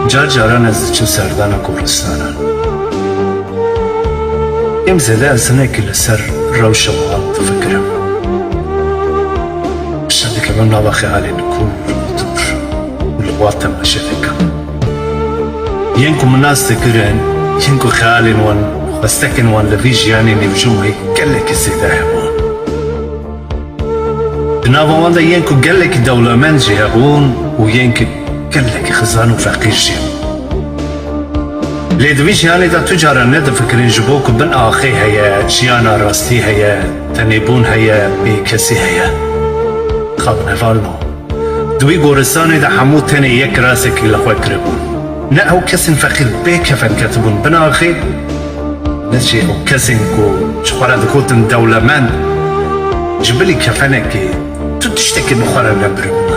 Caran ez için serdana Kurdistana. Yemzede ez neki li ser rewşa wan difikirim. Şedikevim nava xeyalên kûr û tur û li wan temaşe dikim. Yên ku min nas dikirin, yên ku xeyalên wan xwestekên wan li vî jiyanê nêvjûmê gelekî zêde hebûn. Di nava wan de yên ku gelekî dewlemend jî hebûn û yên ku gelekî xizan û feqîr jî. Lê di vî jiyanê de tu caran nedifikirin ji bo ku bin axê heye, jiyana rastî heye, tenêbûn heye, bêkesî heye. Xabnevalno. Di wî goristanê de hemû tenê yek rasekî li xwe kiribûn. Ne ew kesên feqîr bê kefen ketibûn bin axê, ne jî ew kesên ku ji xwe re dikotin dewlemend ji bilî kefenekê tu tiştekî bi xwe re nebiribûn.